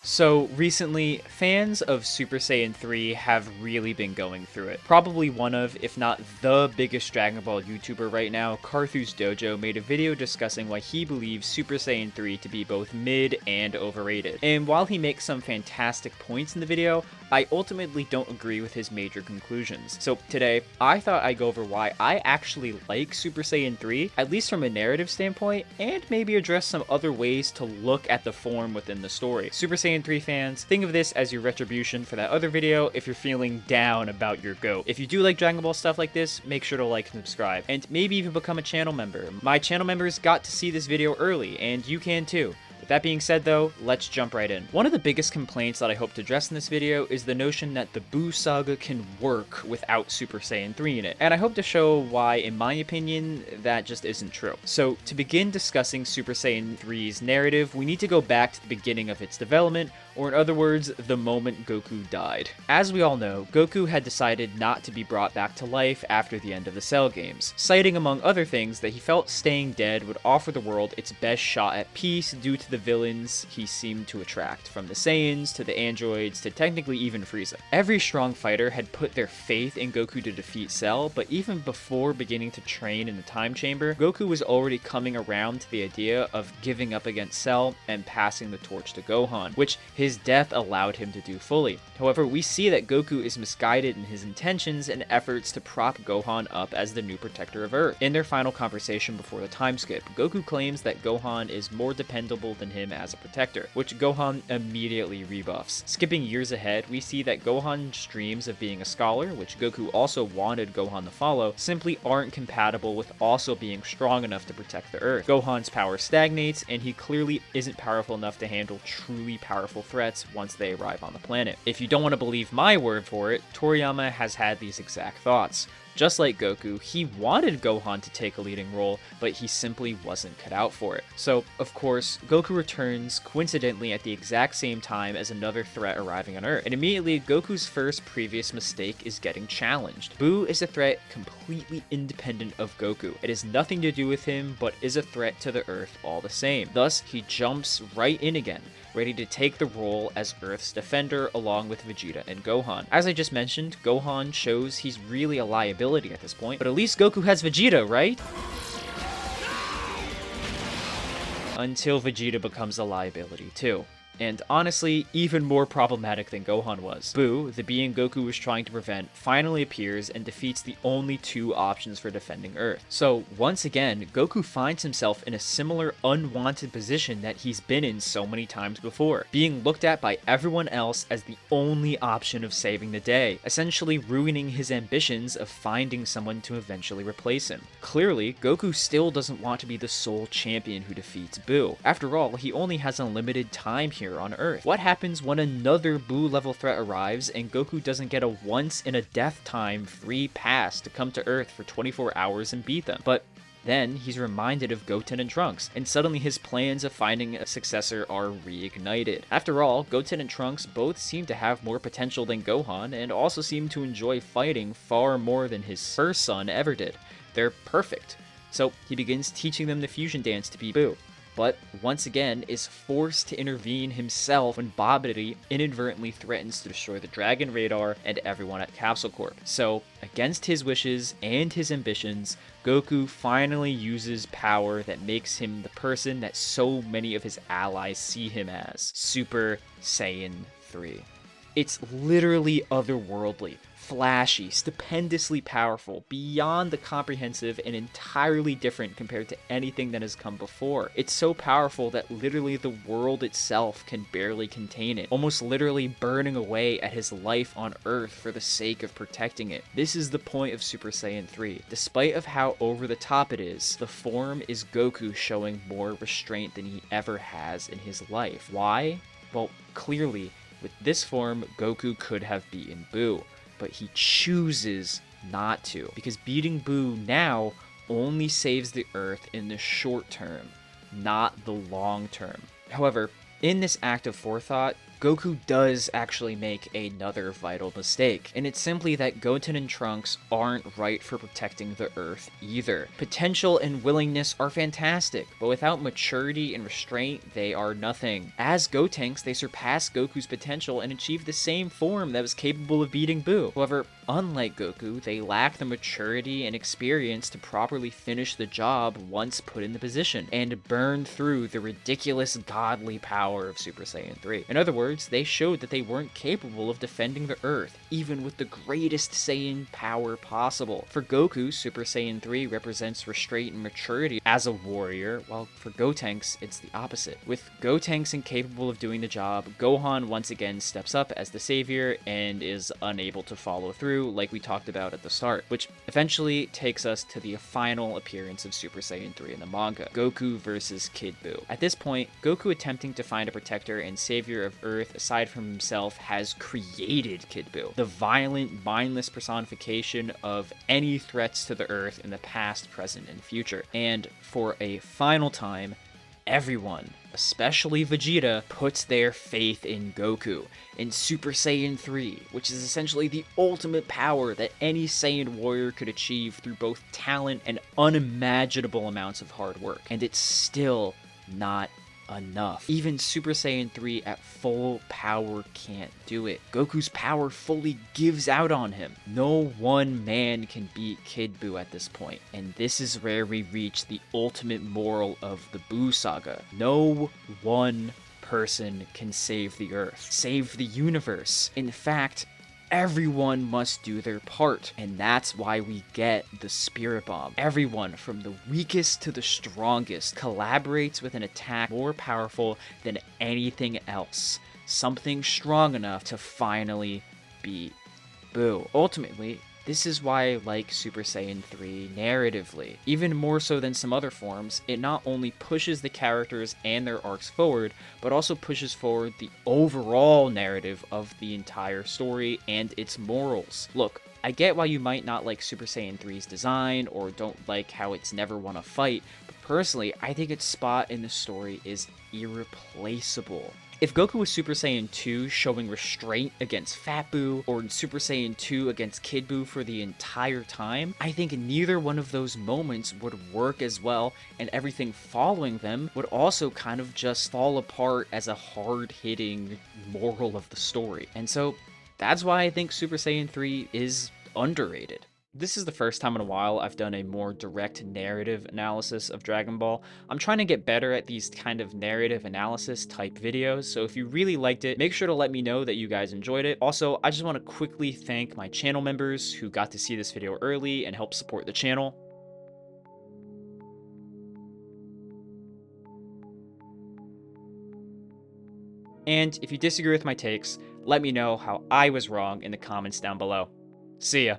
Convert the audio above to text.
So recently, fans of Super Saiyan 3 have really been going through it. Probably one of, if not the biggest Dragon Ball YouTuber right now, Carthu's Dojo, made a video discussing why he believes Super Saiyan 3 to be both mid and overrated. And while he makes some fantastic points in the video, I ultimately don't agree with his major conclusions. So today, I thought I'd go over why I actually like Super Saiyan 3, at least from a narrative standpoint, and maybe address some other ways to look at the form within the story. Super Saiyan 3 fans, think of this as your retribution for that other video if you're feeling down about your GOAT. If you do like Dragon Ball stuff like this, make sure to like and subscribe, and maybe even become a channel member. My channel members got to see this video early, and you can too. That being said though, let's jump right in. One of the biggest complaints that I hope to address in this video is the notion that the Buu saga can work without Super Saiyan 3 in it, and I hope to show why, in my opinion, that just isn't true. So to begin discussing Super Saiyan 3's narrative, we need to go back to the beginning of its development, or in other words, the moment Goku died. As we all know, Goku had decided not to be brought back to life after the end of the Cell games, citing among other things that he felt staying dead would offer the world its best shot at peace due to the villains he seemed to attract, from the Saiyans to the androids to technically even Frieza. Every strong fighter had put their faith in Goku to defeat Cell, but even before beginning to train in the time chamber, Goku was already coming around to the idea of giving up against Cell and passing the torch to Gohan, which his death allowed him to do fully. However, we see that Goku is misguided in his intentions and efforts to prop Gohan up as the new protector of Earth. In their final conversation before the time skip, Goku claims that Gohan is more dependable than him as a protector, which Gohan immediately rebuffs. Skipping years ahead, we see that Gohan's dreams of being a scholar, which Goku also wanted Gohan to follow, simply aren't compatible with also being strong enough to protect the Earth. Gohan's power stagnates, and he clearly isn't powerful enough to handle truly powerful threats once they arrive on the planet. If you don't want to believe my word for it, Toriyama has had these exact thoughts. Just like Goku, he wanted Gohan to take a leading role, but he simply wasn't cut out for it. So, of course, Goku returns coincidentally at the exact same time as another threat arriving on Earth, and immediately Goku's first previous mistake is getting challenged. Buu is a threat completely independent of Goku. It has nothing to do with him, but is a threat to the Earth all the same. Thus, he jumps right in again, ready to take the role as Earth's defender along with Vegeta and Gohan. As I just mentioned, Gohan shows he's really a liability at this point, but at least Goku has Vegeta, right? Until Vegeta becomes a liability too. And honestly, even more problematic than Gohan was. Buu, the being Goku was trying to prevent, finally appears and defeats the only two options for defending Earth. So, once again, Goku finds himself in a similar unwanted position that he's been in so many times before, being looked at by everyone else as the only option of saving the day, essentially ruining his ambitions of finding someone to eventually replace him. Clearly, Goku still doesn't want to be the sole champion who defeats Buu. After all, he only has a limited time here on Earth. What happens when another Buu level threat arrives and Goku doesn't get a once in a death time free pass to come to Earth for 24 hours and beat them? But then he's reminded of Goten and Trunks, and suddenly his plans of finding a successor are reignited. After all, Goten and Trunks both seem to have more potential than Gohan, and also seem to enjoy fighting far more than his first son ever did. They're perfect. So he begins teaching them the fusion dance to beat Buu, but once again is forced to intervene himself when Babidi inadvertently threatens to destroy the Dragon Radar and everyone at Capsule Corp. So, against his wishes and his ambitions, Goku finally uses power that makes him the person that so many of his allies see him as: Super Saiyan 3. It's literally otherworldly, flashy, stupendously powerful, beyond the comprehensive, and entirely different compared to anything that has come before. It's so powerful that literally the world itself can barely contain it, almost literally burning away at his life on Earth for the sake of protecting it. This is the point of Super Saiyan 3. Despite of how over the top it is, the form is Goku showing more restraint than he ever has in his life. Why? Well, clearly, with this form, Goku could have beaten Buu, but he chooses not to, because beating Buu now only saves the Earth in the short term, not the long term. However, In this act of forethought, Goku does actually make another vital mistake, and it's simply that Goten and Trunks aren't right for protecting the Earth either. Potential and willingness are fantastic, but without maturity and restraint, they are nothing. As Gotenks, they surpass Goku's potential and achieve the same form that was capable of beating Buu. However, unlike Goku, they lack the maturity and experience to properly finish the job once put in the position, and burn through the ridiculous godly power of Super Saiyan 3. In other words, they showed that they weren't capable of defending the Earth, even with the greatest Saiyan power possible. For Goku, Super Saiyan 3 represents restraint and maturity as a warrior, while for Gotenks, it's the opposite. With Gotenks incapable of doing the job, Gohan once again steps up as the savior and is unable to follow through, like we talked about at the start, which eventually takes us to the final appearance of Super Saiyan 3 in the manga, Goku versus Kid Buu. At this point, Goku attempting to find a protector and savior of Earth aside from himself has created Kid Buu, the violent, mindless personification of any threats to the Earth in the past, present, and future. And for a final time, everyone, especially Vegeta, puts their faith in Goku, in Super Saiyan 3, which is essentially the ultimate power that any Saiyan warrior could achieve through both talent and unimaginable amounts of hard work. And it's still not enough. Even Super Saiyan 3 at full power can't do it. Goku's power fully gives out on him. No one man can beat Kid Buu at this point, and this is where we reach the ultimate moral of the Buu saga. No one person can save the Earth, save the universe. In fact, everyone must do their part, and that's why we get the Spirit Bomb. Everyone, from the weakest to the strongest, collaborates with an attack more powerful than anything else. Something strong enough to finally beat Buu. Ultimately, this is why I like Super Saiyan 3 narratively. Even more so than some other forms, it not only pushes the characters and their arcs forward, but also pushes forward the overall narrative of the entire story and its morals. Look, I get why you might not like Super Saiyan 3's design or don't like how it's never won a fight, but personally, I think its spot in the story is irreplaceable. If Goku was Super Saiyan 2 showing restraint against Fat Buu, or in Super Saiyan 2 against Kid Buu for the entire time, I think neither one of those moments would work as well, and everything following them would also kind of just fall apart as a hard-hitting moral of the story. And so, that's why I think Super Saiyan 3 is underrated. This is the first time in a while I've done a more direct narrative analysis of Dragon Ball. I'm trying to get better at these kind of narrative analysis type videos, so if you really liked it, make sure to let me know that you guys enjoyed it. Also, I just want to quickly thank my channel members who got to see this video early and help support the channel. And if you disagree with my takes, let me know how I was wrong in the comments down below. See ya.